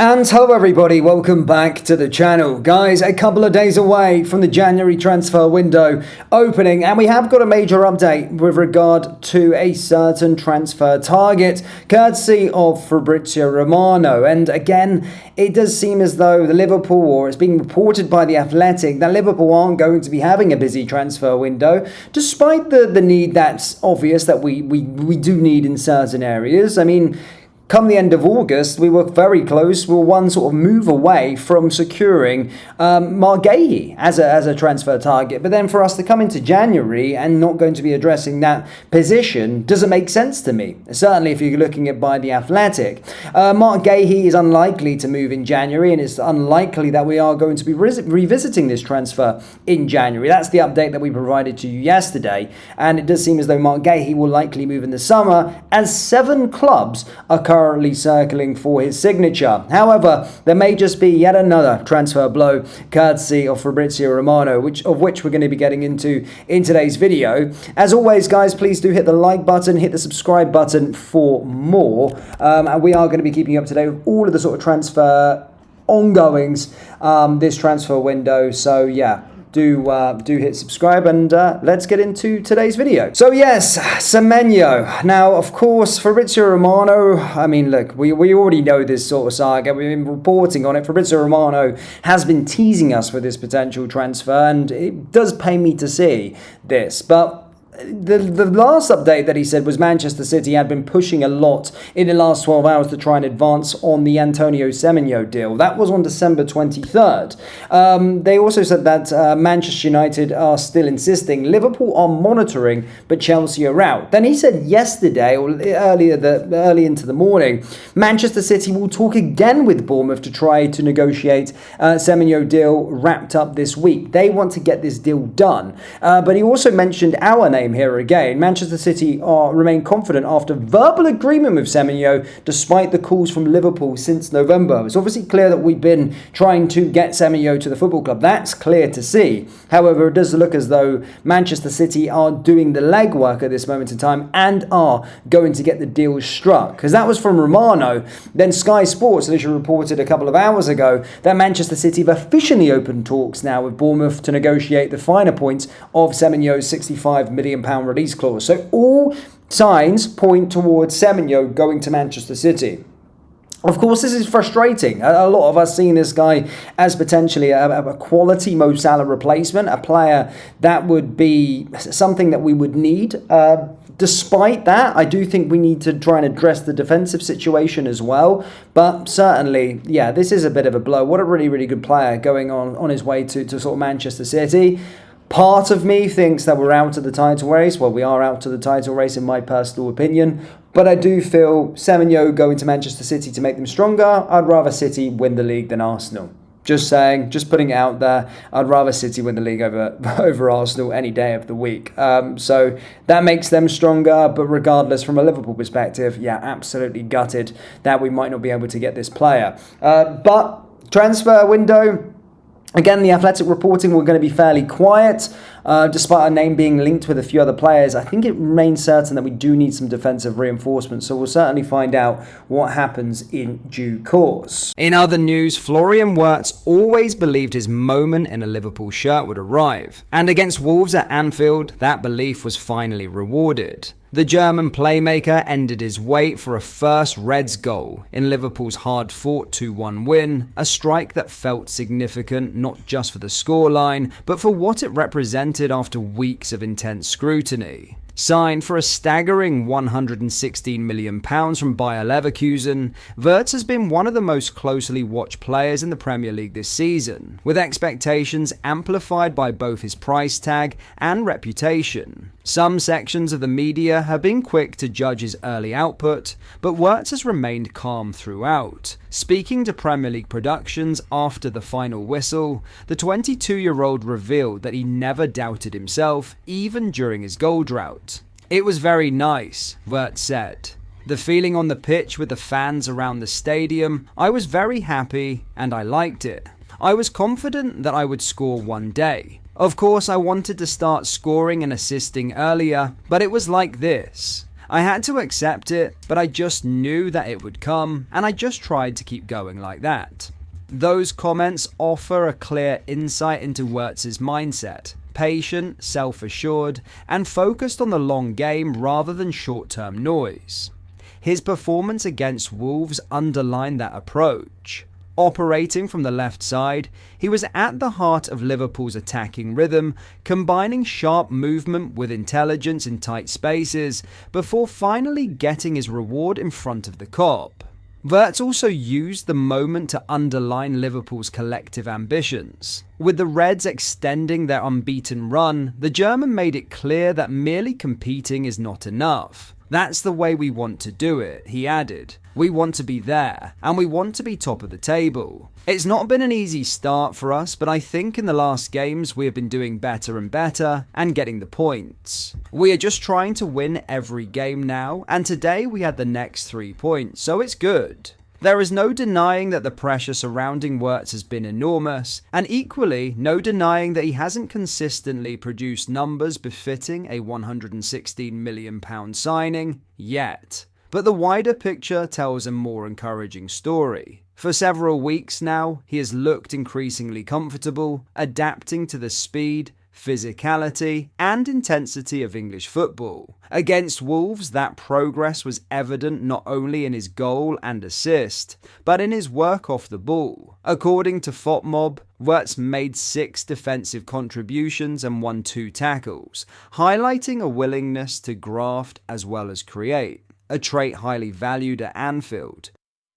And hello everybody, welcome back to the channel. Guys, a couple of days away from the January transfer window opening, and we have got a major update with regard to a certain transfer target, courtesy of Fabrizio Romano. And again, it does seem as though the Liverpool, or it's being reported by The Athletic, that Liverpool aren't going to be having a busy transfer window, despite the need that's obvious that we do need in certain areas. I mean, come the end of August, we were very close. We were one sort of move away from securing Marguerite as a transfer target. But then for us to come into January and not going to be addressing that position doesn't make sense to me. Certainly if you're looking at by The Athletic. Marguerite is unlikely to move in January, and it's unlikely that we are going to be revisiting this transfer in January. That's the update that we provided to you yesterday. And it does seem as though Marguerite will likely move in the summer, as 7 clubs are currently circling for his signature. However, there may just be yet another transfer blow courtesy of Fabrizio Romano, of which we're going to be getting into in today's video. As always, guys, please do hit the like button, hit the subscribe button for more. And we are going to be keeping you up to date with all of the sort of transfer ongoings this transfer window. So yeah, do hit subscribe, and let's get into today's video. So yes, Semenyo. Now, of course, Fabrizio Romano, I mean, look, we already know this sort of saga. We've been reporting on it. Fabrizio Romano has been teasing us with this potential transfer, and it does pain me to see this. But the last update that he said was Manchester City had been pushing a lot in the last 12 hours to try and advance on the Semenyo deal. That was on December 23rd. They also said that Manchester United are still insisting. Liverpool are monitoring, but Chelsea are out. Then he said yesterday, or early into the morning, Manchester City will talk again with Bournemouth to try to negotiate Semenyo deal wrapped up this week. They want to get this deal done. But he also mentioned our name here again. Manchester City remain confident after verbal agreement with Semenyo, despite the calls from Liverpool since November. It's obviously clear that we've been trying to get Semenyo to the football club. That's clear to see. However, it does look as though Manchester City are doing the legwork at this moment in time and are going to get the deal struck. Because that was from Romano. Then Sky Sports literally reported a couple of hours ago that Manchester City have officially opened talks now with Bournemouth to negotiate the finer points of Semenyo's £65 million release clause. So all signs point towards Semenyo going to Manchester City. Of course, this is frustrating. A lot of us seeing this guy as potentially a quality Mo Salah replacement, a player that would be something that we would need. Despite that, I do think we need to try and address the defensive situation as well. But certainly, yeah, this is a bit of a blow. What a really, really good player going on his way to sort of Manchester City. Part of me thinks that we're out of the title race. Well, we are out of the title race in my personal opinion. But I do feel Semenyo going to Manchester City to make them stronger. I'd rather City win the league than Arsenal. Just saying, just putting it out there. I'd rather City win the league over Arsenal any day of the week. So that makes them stronger. But regardless, from a Liverpool perspective, yeah, absolutely gutted that we might not be able to get this player. But transfer window, again, The Athletic reporting we're going to be fairly quiet. Despite our name being linked with a few other players, I think it remains certain that we do need some defensive reinforcement, so we'll certainly find out what happens in due course. In other news, Florian Wirtz always believed his moment in a Liverpool shirt would arrive, and against Wolves at Anfield, that belief was finally rewarded. The German playmaker ended his wait for a first Reds goal in Liverpool's hard-fought 2-1 win, a strike that felt significant not just for the scoreline, but for what it represented after weeks of intense scrutiny. Signed for a staggering £116 million from Bayer Leverkusen, Wirtz has been one of the most closely watched players in the Premier League this season, with expectations amplified by both his price tag and reputation. Some sections of the media have been quick to judge his early output, but Wirtz has remained calm throughout. Speaking to Premier League Productions after the final whistle, the 22-year-old revealed that he never doubted himself, even during his goal drought. "It was very nice," Wirtz said. "The feeling on the pitch with the fans around the stadium, I was very happy and I liked it. I was confident that I would score one day. Of course, I wanted to start scoring and assisting earlier, but it was like this. I had to accept it, but I just knew that it would come, and I just tried to keep going like that. Those comments offer a clear insight into Wirtz's mindset. Patient, self-assured, and focused on the long game rather than short-term noise. His performance against Wolves underlined that approach. Operating from the left side, he was at the heart of Liverpool's attacking rhythm, combining sharp movement with intelligence in tight spaces, before finally getting his reward in front of the Kop. Wirtz also used the moment to underline Liverpool's collective ambitions. With the Reds extending their unbeaten run, the German made it clear that merely competing is not enough. That's the way we want to do it, he added. We want to be there, and we want to be top of the table. It's not been an easy start for us, but I think in the last games we have been doing better and better, and getting the points. We are just trying to win every game now, and today we had the next 3 points, so it's good. There is no denying that the pressure surrounding Wirtz has been enormous, and equally, no denying that he hasn't consistently produced numbers befitting a £116 million signing yet. But the wider picture tells a more encouraging story. For several weeks now, he has looked increasingly comfortable, adapting to the speed, physicality, and intensity of English football. Against Wolves, that progress was evident not only in his goal and assist, but in his work off the ball. According to FotMob, Wirtz made 6 defensive contributions and won 2 tackles, highlighting a willingness to graft as well as create, a trait highly valued at Anfield.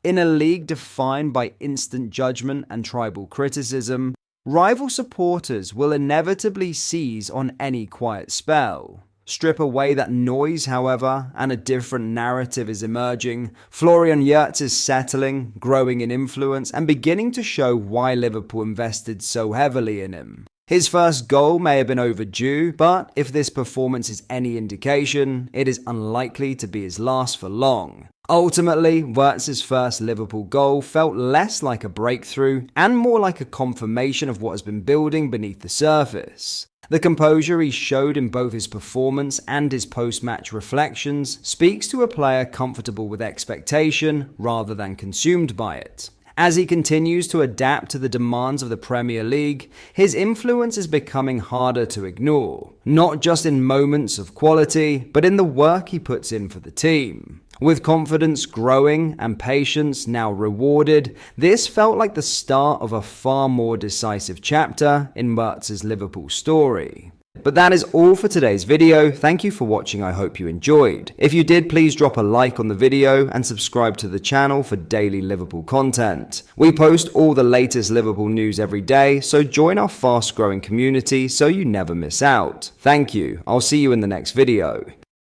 In a league defined by instant judgment and tribal criticism, rival supporters will inevitably seize on any quiet spell. Strip away that noise, however, and a different narrative is emerging. Florian Wirtz is settling, growing in influence, and beginning to show why Liverpool invested so heavily in him. His first goal may have been overdue, but if this performance is any indication, it is unlikely to be his last for long. Ultimately, Wirtz's first Liverpool goal felt less like a breakthrough and more like a confirmation of what has been building beneath the surface. The composure he showed in both his performance and his post-match reflections speaks to a player comfortable with expectation rather than consumed by it. As he continues to adapt to the demands of the Premier League, his influence is becoming harder to ignore, not just in moments of quality, but in the work he puts in for the team. With confidence growing and patience now rewarded, this felt like the start of a far more decisive chapter in Wirtz's Liverpool story. But that is all for today's video. Thank you for watching. I hope you enjoyed. If you did, please drop a like on the video and subscribe to the channel for daily Liverpool content. We post all the latest Liverpool news every day, so join our fast growing community so you never miss out. Thank you. I'll see you in the next video.